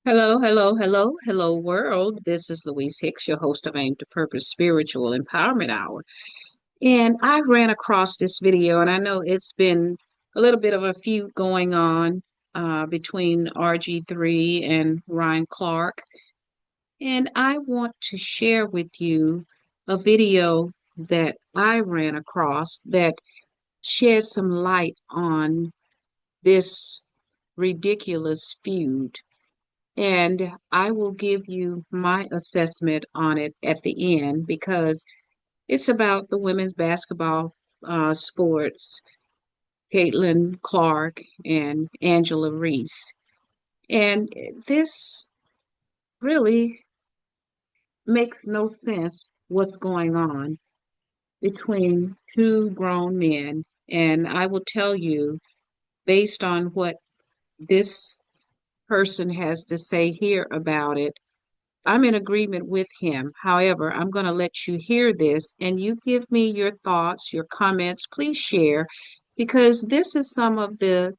Hello, hello, hello, hello, world. This is Louise Hicks, your host of Aim to Purpose Spiritual Empowerment Hour. And I ran across this video, and I know it's been a little bit of a feud going on between RG3 and Ryan Clark. And I want to share with you a video that I ran across that shed some light on this ridiculous feud. And I will give you my assessment on it at the end because it's about the women's basketball sports, Caitlin Clark and Angela Reese. And this really makes no sense what's going on between two grown men. And I will tell you, based on what this person has to say here about it, I'm in agreement with him. However, I'm going to let you hear this and you give me your thoughts, your comments. Please share because this is some of the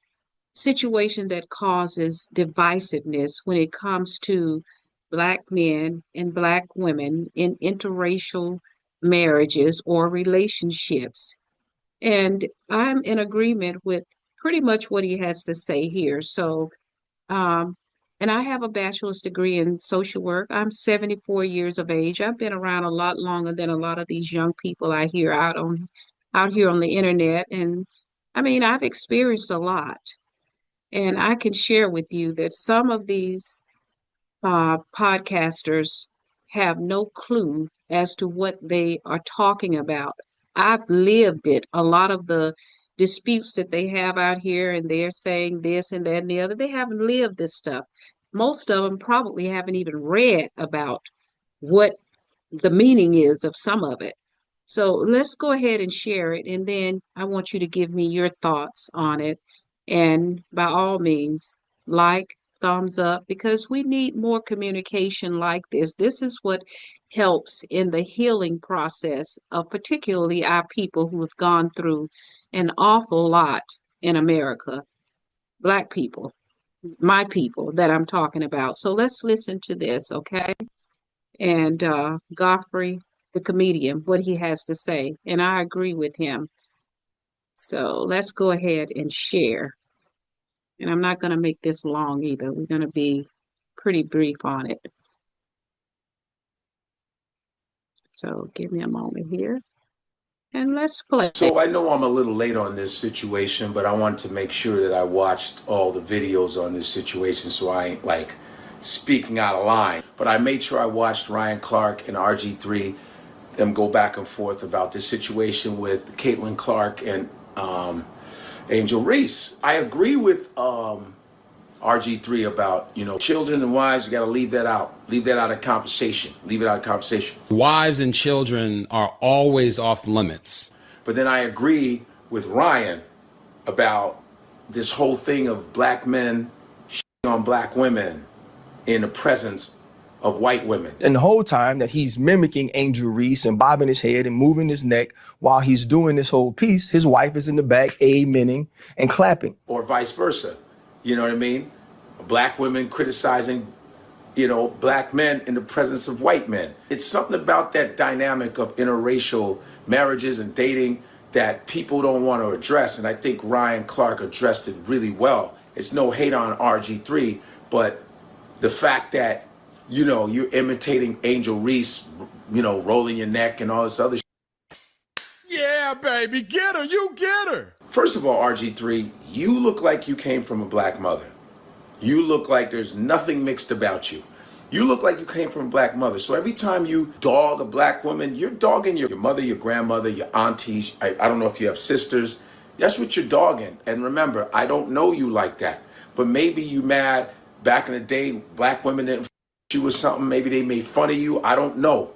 situation that causes divisiveness when it comes to Black men and Black women in interracial marriages or relationships. And I'm in agreement with pretty much what he has to say here. Um, and I have a bachelor's degree in social work. I'm 74 years of age. I've been around a lot longer than a lot of these young people I hear out here on the internet. And I mean, I've experienced a lot. And I can share with you that some of these podcasters have no clue as to what they are talking about. I've lived it. A lot of the disputes that they have out here, and they're saying this and that and the other, they haven't lived this stuff. Most of them probably haven't even read about what the meaning is of some of it. So let's go ahead and share it. And then I want you to give me your thoughts on it. And by all means, like, thumbs up, because we need more communication like this. This is what helps in the healing process of particularly our people who have gone through an awful lot in America. Black people, my people that I'm talking about. So let's listen to this, okay? And Godfrey, the comedian, what he has to say. And I agree with him. So let's go ahead and share. And I'm not going to make this long either. We're going to be pretty brief on it. So give me a moment here and let's play. So I know I'm a little late on this situation, but I wanted to make sure that I watched all the videos on this situation so I ain't like speaking out of line. But I made sure I watched Ryan Clark and RG3, them go back and forth about this situation with Clark and Angel Reese. I agree with RG3 about, children and wives, you got to leave that out. Leave that out of conversation. Leave it out of conversation. Wives and children are always off limits. But then I agree with Ryan about this whole thing of black men shitting on black women in the presence of white women. And the whole time that he's mimicking Angel Reese and bobbing his head and moving his neck while he's doing this whole piece, his wife is in the back amening and clapping. Or vice versa. You know what I mean? Black women criticizing, black men in the presence of white men. It's something about that dynamic of interracial marriages and dating that people don't want to address. And I think Ryan Clark addressed it really well. It's no hate on RG3, but the fact that, you're imitating Angel Reese, rolling your neck and all this other shit. Yeah, baby, get her, you get her. First of all, RG3, you look like you came from a black mother. You look like there's nothing mixed about you. You look like you came from a black mother. So every time you dog a black woman, you're dogging your mother, your grandmother, your aunties. I don't know if you have sisters. That's what you're dogging. And remember, I don't know you like that. But maybe you mad back in the day, black women didn't f you or something. Maybe they made fun of you. I don't know.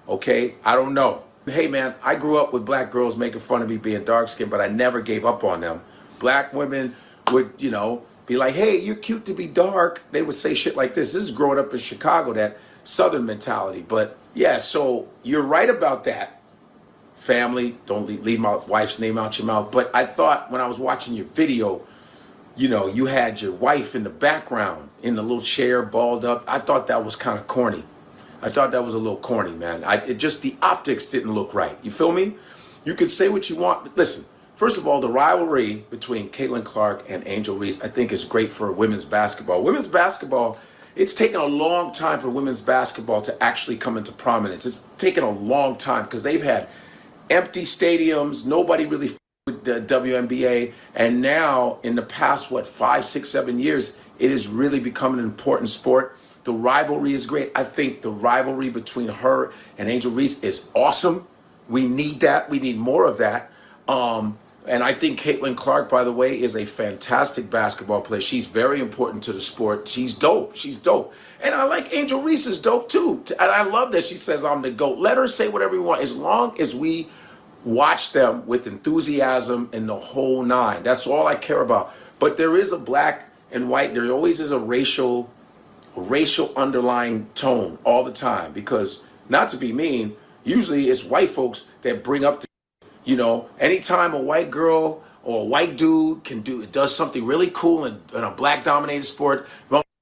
Okay? I don't know. Hey, man, I grew up with black girls making fun of me being dark-skinned, but I never gave up on them. Black women would, be like, hey, you're cute to be dark. They would say shit like this. This is growing up in Chicago, that Southern mentality. But, yeah, so you're right about that. Family, don't leave my wife's name out your mouth. But I thought when I was watching your video, you know, you had your wife in the background in the little chair, balled up. I thought that was kind of corny. I thought that was a little corny, man. It just, the optics didn't look right. You feel me? You can say what you want. Listen, first of all, the rivalry between Caitlin Clark and Angel Reese, I think is great for women's basketball. Women's basketball, it's taken a long time for women's basketball to actually come into prominence. It's taken a long time because they've had empty stadiums. Nobody really with the WNBA. And now in the past, what, 5, 6, 7 years, it has really become an important sport. The rivalry is great. I think the rivalry between her and Angel Reese is awesome. We need that. We need more of that. And I think Caitlin Clark, by the way, is a fantastic basketball player. She's very important to the sport. She's dope. She's dope. And I like Angel Reese is dope too. And I love that she says I'm the GOAT. Let her say whatever you want, as long as we watch them with enthusiasm and the whole nine. That's all I care about. But there is a black and white, there always is a racial underlying tone all the time, because, not to be mean, usually it's white folks that bring up the, you know, anytime a white girl or a white dude does something really cool in a black dominated sport,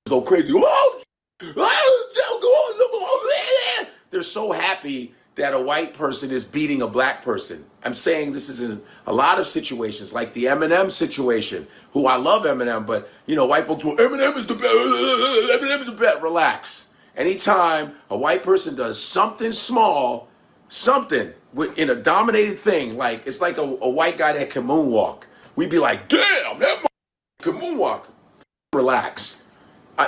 go crazy. They're so happy that a white person is beating a black person. I'm saying this is in a lot of situations, like the Eminem situation, who I love Eminem, but, you know, white folks, well, Eminem is the best, Eminem is the best. Relax. Anytime a white person does something small, something in a dominated thing, like it's like a white guy that can moonwalk, we'd be like, damn, that can moonwalk. Relax.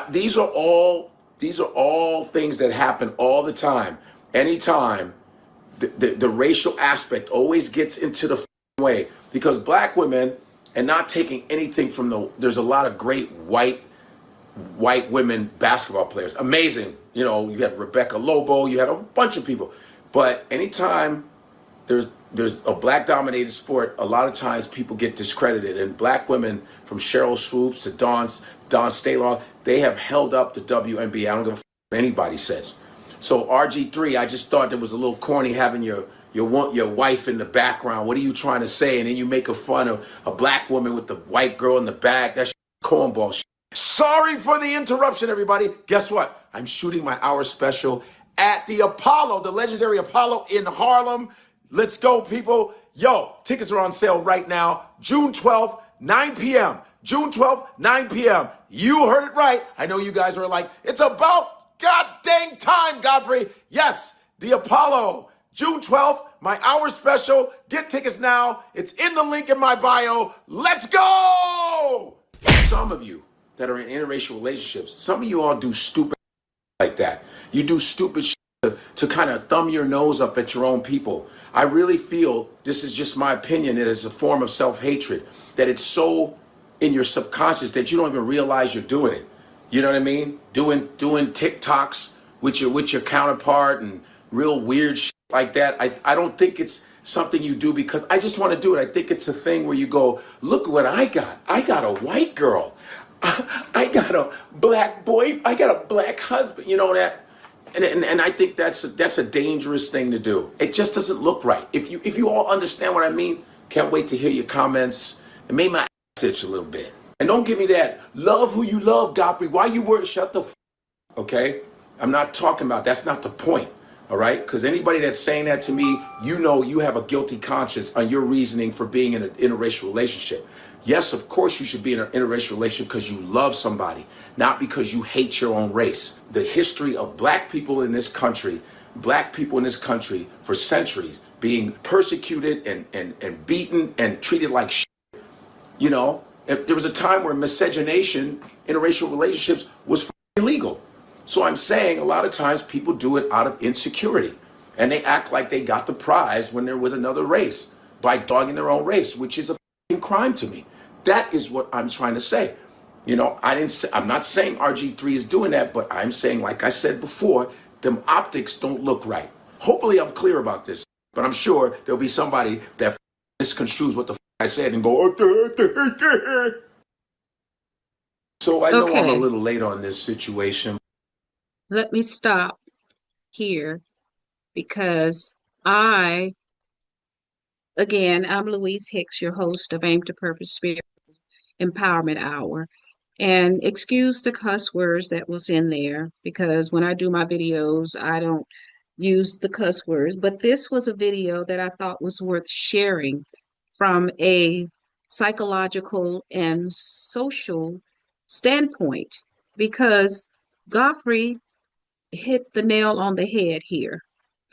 These are all things that happen all the time. Anytime the racial aspect always gets into the way, because black women, and not taking anything from there's a lot of great white women basketball players, amazing. You know, you had Rebecca Lobo, you had a bunch of people, but anytime there's a black dominated sport, a lot of times people get discredited. And black women, from Cheryl Swoops to Dawn Staylaw, they have held up the WNBA. I don't give a f what anybody says. So RG3, I just thought it was a little corny having your wife in the background. What are you trying to say? And then you make fun of a black woman with the white girl in the back. That's cornball shit. Sorry for the interruption, everybody. Guess what? I'm shooting my hour special at the Apollo, the legendary Apollo in Harlem. Let's go, people. Yo, tickets are on sale right now. June 12th, 9 p.m. June 12th, 9 p.m. You heard it right. I know you guys are like, it's about God dang time, Godfrey. Yes, the Apollo, June 12th, my hour special. Get tickets now. It's in the link in my bio. Let's go! Some of you that are in interracial relationships, some of you all do stupid like that. You do stupid shit to kind of thumb your nose up at your own people. I really feel, this is just my opinion, it is a form of self-hatred, that it's so in your subconscious that you don't even realize you're doing it. You know what I mean? Doing TikToks with your counterpart and real weird shit like that. I don't think it's something you do because I just want to do it. I think it's a thing where you go, look what I got. I got a white girl. I got a black boy. I got a black husband. You know that? And I think that's a dangerous thing to do. It just doesn't look right. If you all understand what I mean, can't wait to hear your comments. It made my ass itch a little bit. And don't give me that, love who you love, Godfrey. Why you work? Shut the f, okay? I'm not talking about, that's not the point, all right? Because anybody that's saying that to me, you know you have a guilty conscience on your reasoning for being in an interracial relationship. Yes, of course you should be in an interracial relationship because you love somebody, not because you hate your own race. The history of black people in this country for centuries being persecuted and beaten and treated like shit, you know? There was a time where miscegenation, interracial relationships, was illegal. So I'm saying a lot of times people do it out of insecurity. And they act like they got the prize when they're with another race by dogging their own race, which is a crime to me. That is what I'm trying to say. You know, I'm not saying RG3 is doing that, but I'm saying, like I said before, them optics don't look right. Hopefully I'm clear about this, but I'm sure there'll be somebody that misconstrues what the I said and go, so I know I'm a little late on this situation. Let me stop here because again, I'm Louise Hicks, your host of Aim to Purpose Spirit. Empowerment Hour. And excuse the cuss words that was in there, because when I do my videos, I don't use the cuss words. But this was a video that I thought was worth sharing from a psychological and social standpoint, because Godfrey hit the nail on the head here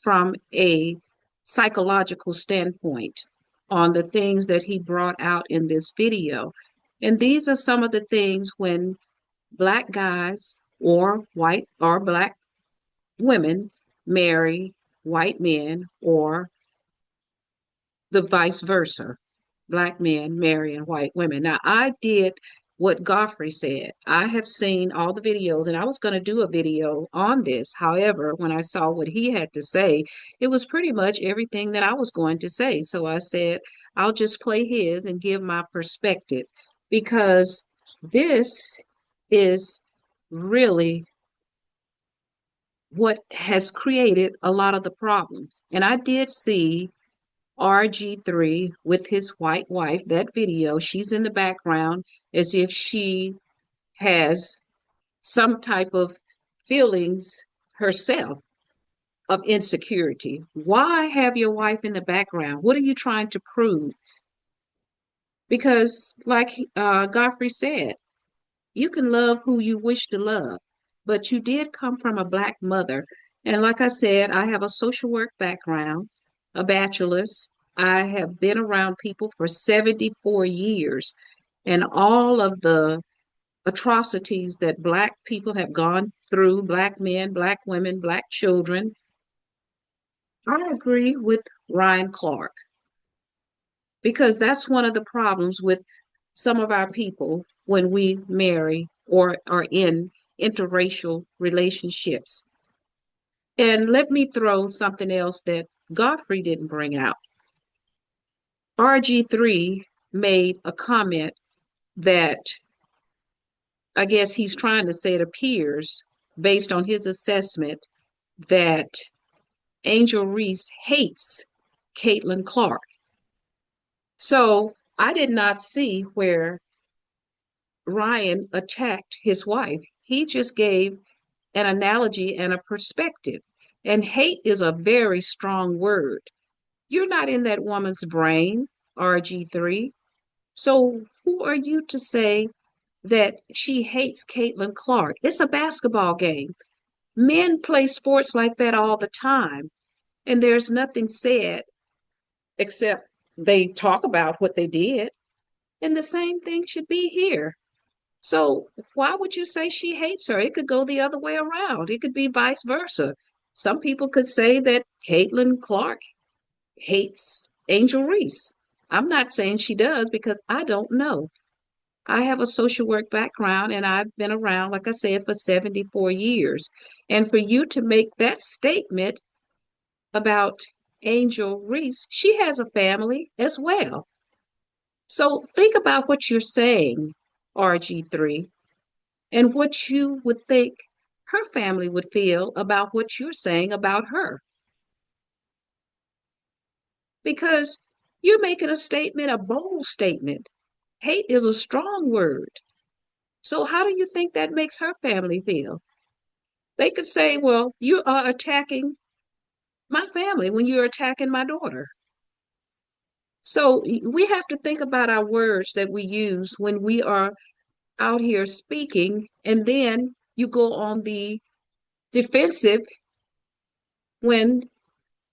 from a psychological standpoint on the things that he brought out in this video. And these are some of the things when Black guys or white or Black women marry white men, or the vice versa. Black men marrying white women. Now, I did what Godfrey said. I have seen all the videos, and I was going to do a video on this. However, when I saw what he had to say, it was pretty much everything that I was going to say. So I said, I'll just play his and give my perspective, because this is really what has created a lot of the problems. And I did see RG3 with his white wife, that video. She's in the background as if she has some type of feelings herself of insecurity. Why have your wife in the background? What are you trying to prove? Because, like Godfrey said, you can love who you wish to love, but you did come from a Black mother. And like I said, I have a social work background, a bachelor's. I have been around people for 74 years, and all of the atrocities that Black people have gone through, Black men, Black women, Black children. I agree with Ryan Clark, because that's one of the problems with some of our people when we marry or are in interracial relationships. And let me throw something else that Godfrey didn't bring out. RG3 made a comment that I guess he's trying to say it appears, based on his assessment, that Angel Reese hates Caitlinclark. So I did not see where Ryan attacked his wife. He just gave an analogy and a perspective. And hate is a very strong word. You're not in that woman's brain, RG3. So who are you to say that she hates Caitlinclark? It's a basketball game. Men play sports like that all the time, and there's nothing said except they talk about what they did. And the same thing should be here. So why would you say she hates her? It could go the other way around. It could be vice versa. Some people could say that Caitlinclark hates Angel Reese. I'm not saying she does, because I don't know. I have a social work background, and I've been around, like I said, for 74 years. And for you to make that statement about Angel Reese, she has a family as well. So think about what you're saying, RG3, and what you would think her family would feel about what you're saying about her. Because you're making a statement, a bold statement. Hate is a strong word. So how do you think that makes her family feel? They could say, well, you are attacking my family when you're attacking my daughter. So we have to think about our words that we use when we are out here speaking, and then you go on the defensive when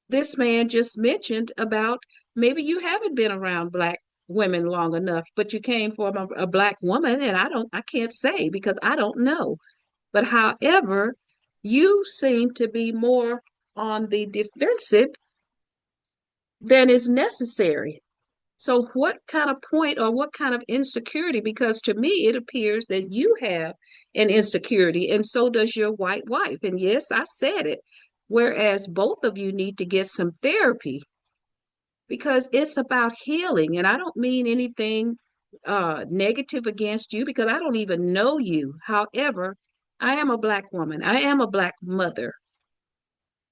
this man just mentioned about maybe you haven't been around Black women long enough, but you came from a Black woman, and I can't say because I don't know. But however, you seem to be more on the defensive than is necessary. So what kind of point or what kind of insecurity? Because to me, it appears that you have an insecurity, and so does your white wife. And yes, I said it. Whereas both of you need to get some therapy, because it's about healing. And I don't mean anything negative against you, because I don't even know you. However, I am a Black woman. I am a Black mother.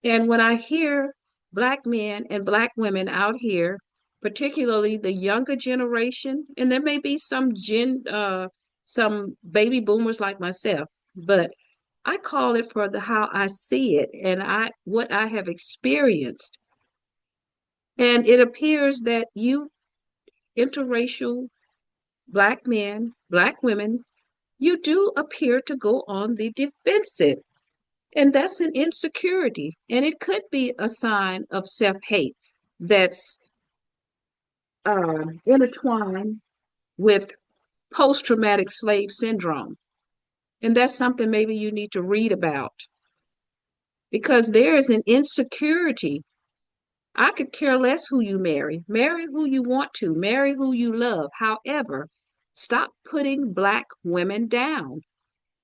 And when I hear Black men and Black women out here particularly the younger generation, and there may be some baby boomers like myself, but I call it for the how I see it and what I have experienced. And it appears that you interracial Black men, Black women, you do appear to go on the defensive. And that's an insecurity. And it could be a sign of self-hate that's intertwined with post-traumatic slave syndrome. And that's something maybe you need to read about because there is an insecurity. I could care less who you marry. Marry who you want to, marry who you love. However, stop putting Black women down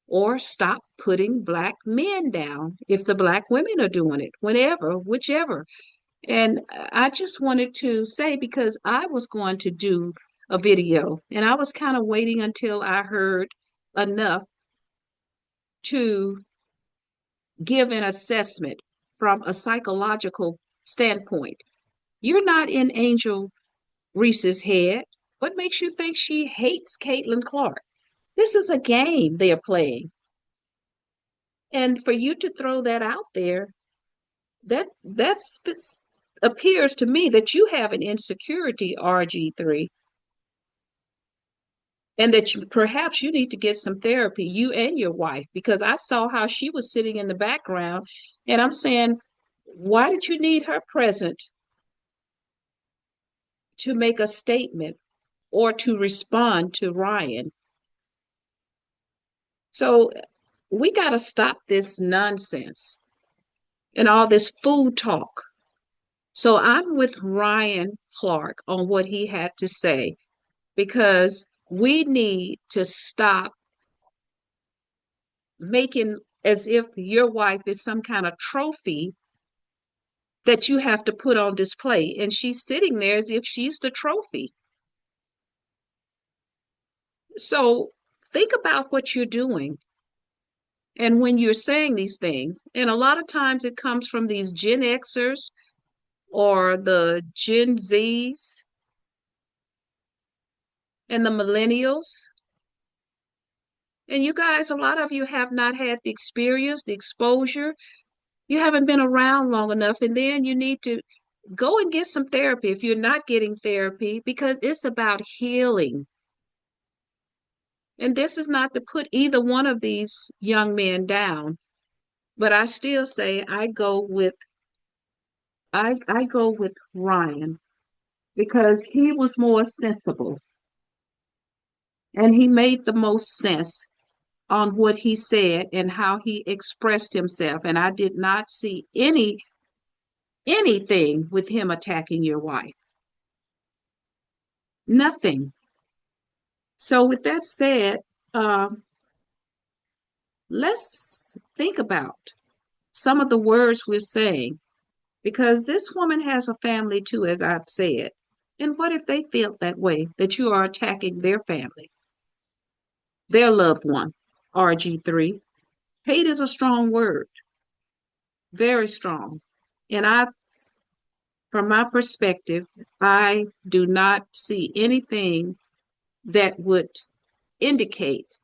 or stop putting Black men down if the Black women are doing it, whenever, whichever. And I just wanted to say, because I was going to do a video and I was kind of waiting until I heard enough to give an assessment from a psychological standpoint. You're not in Angel Reese's head. What makes you think she hates Clark? This is a game they're playing. And for you to throw that out there, that appears to me that you have an insecurity, RG3, and that perhaps you need to get some therapy, you and your wife, because I saw how she was sitting in the background, and I'm saying, why did you need her present to make a statement or to respond to Ryan? So we got to stop this nonsense and all this food talk. So I'm with Ryan Clark on what he had to say, because we need to stop making as if your wife is some kind of trophy that you have to put on display. And she's sitting there as if she's the trophy. So think about what you're doing. And when you're saying these things, and a lot of times it comes from these Gen Xers or the Gen Zs and the millennials. And you guys, a lot of you have not had the experience, the exposure. You haven't been around long enough. And then you need to go and get some therapy if you're not getting therapy, because it's about healing. And this is not to put either one of these young men down, but I still say I go with Ryan, because he was more sensible and he made the most sense on what he said and how he expressed himself. And I did not see anything with him attacking your wife. Nothing. So with that said, let's think about some of the words we're saying, because this woman has a family too, as I've said. And what if they feel that way, that you are attacking their family, their loved one? RG3. Hate is a strong word, very strong. And from my perspective, I do not see anything that would indicate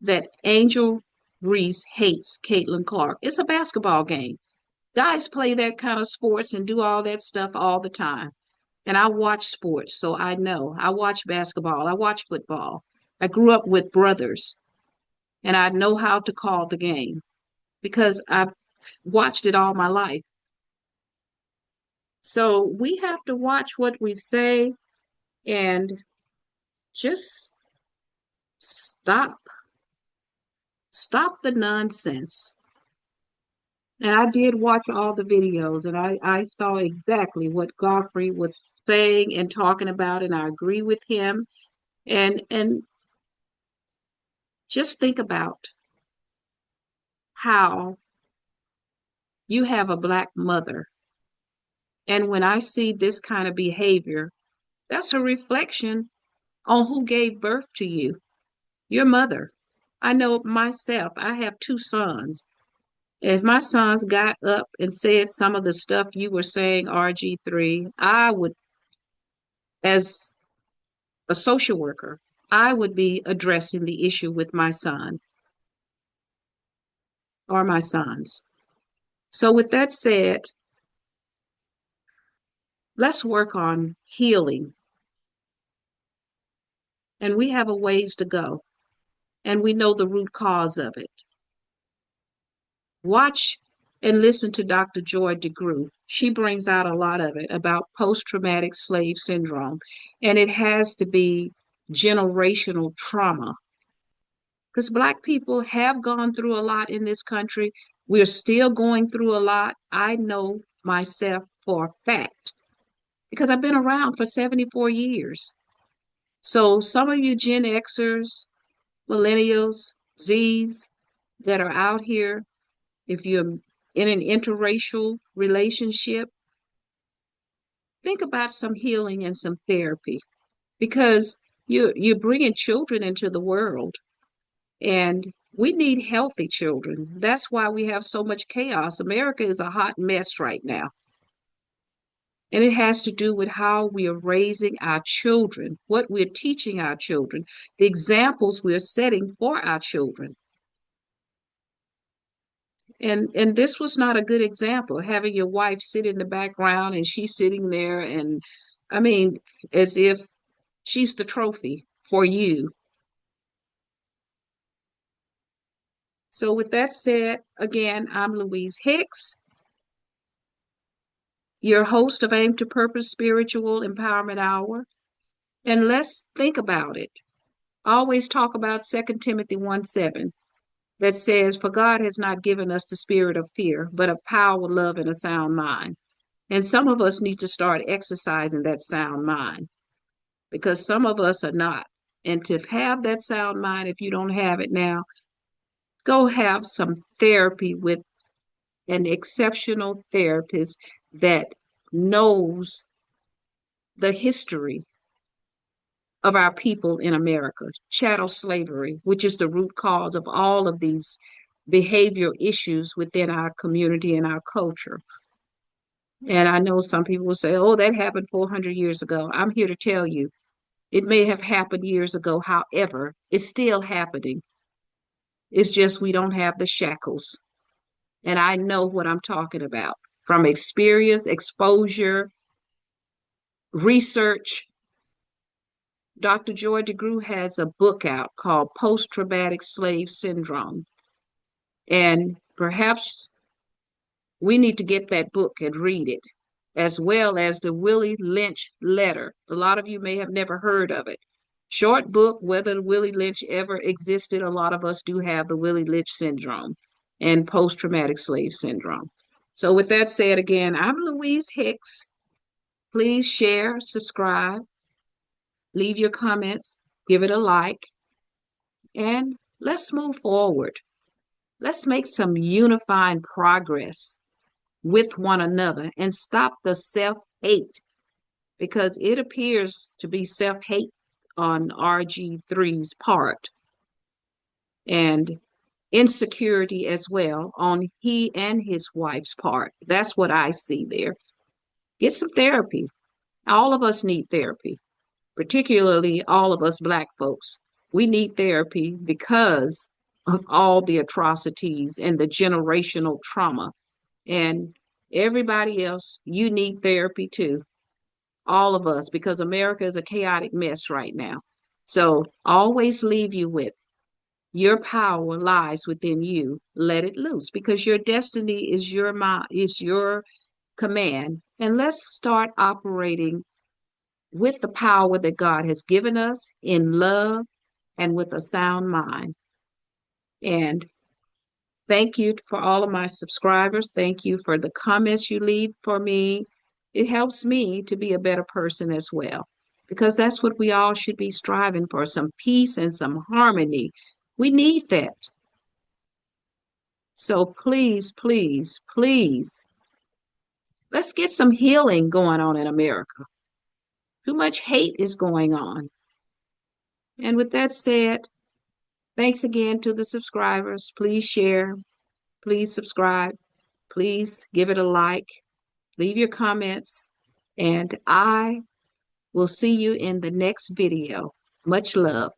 that Angel Reese hates Clark. It's a basketball game. Guys play that kind of sports and do all that stuff all the time. And I watch sports, so I know. I watch basketball. I watch football. I grew up with brothers, and I know how to call the game because I've watched it all my life. So we have to watch what we say and just stop. Stop the nonsense. And I did watch all the videos, and I saw exactly what Godfrey was saying and talking about, and I agree with him. And just think about how you have a Black mother. And when I see this kind of behavior, that's a reflection on who gave birth to you, your mother. I know myself, I have two sons. If my sons got up and said some of the stuff you were saying, RG3, I would as a social worker, I would be addressing the issue with my son or my sons. So, with that said, let's work on healing. And we have a ways to go, and we know the root cause of it. Watch and listen to Dr. Joy DeGruy. She brings out a lot of it about post-traumatic slave syndrome, and it has to be generational trauma because Black people have gone through a lot in this country. We're still going through a lot. I know myself for a fact because I've been around for 74 years. So some of you Gen Xers, millennials, Zs that are out here, if you're in an interracial relationship, think about some healing and some therapy because you're bringing children into the world, and we need healthy children. That's why we have so much chaos. America is a hot mess right now. And it has to do with how we are raising our children, what we're teaching our children, the examples we're setting for our children. And this was not a good example, having your wife sit in the background and she's sitting there and I mean, as if she's the trophy for you. So with that said, again, I'm Louise Hicks, your host of Aim to Purpose Spiritual Empowerment Hour. And let's think about it. I always talk about 2 Timothy 1:7 that says, "For God has not given us the spirit of fear, but of power, love, and a sound mind." And some of us need to start exercising that sound mind because some of us are not. And to have that sound mind, if you don't have it now, go have some therapy with an exceptional therapist that knows the history of our people in America, chattel slavery, which is the root cause of all of these behavioral issues within our community and our culture. And I know some people will say, oh, that happened 400 years ago. I'm here to tell you, it may have happened years ago. However, it's still happening. It's just we don't have the shackles. And I know what I'm talking about from experience, exposure, research. Dr. Joy DeGruy has a book out called Post-Traumatic Slave Syndrome. And perhaps we need to get that book and read it, as well as the Willie Lynch letter. A lot of you may have never heard of it. Short book, whether Willie Lynch ever existed, a lot of us do have the Willie Lynch syndrome and post-traumatic slave syndrome. So with that said, again, I'm Louise Hicks. Please share, subscribe, leave your comments, give it a like, and let's move forward. Let's make some unifying progress with one another and stop the self-hate, because it appears to be self-hate on RG3's part and insecurity as well on he and his wife's part. That's what I see there. Get some therapy. All of us need therapy, particularly all of us Black folks. We need therapy because of all the atrocities and the generational trauma. And everybody else, you need therapy too. All of us, because America is a chaotic mess right now. So always leave you with your power lies within you. Let it loose because your destiny is your command. And let's start operating with the power that God has given us in love and with a sound mind. And thank you for all of my subscribers. Thank you for the comments you leave for me. It helps me to be a better person as well, because that's what we all should be striving for, some peace and some harmony. We need that. So please, please, please, let's get some healing going on in America. Too much hate is going on. And with that said, thanks again to the subscribers. Please share, please subscribe, please give it a like, leave your comments, and I We'll see you in the next video. Much love.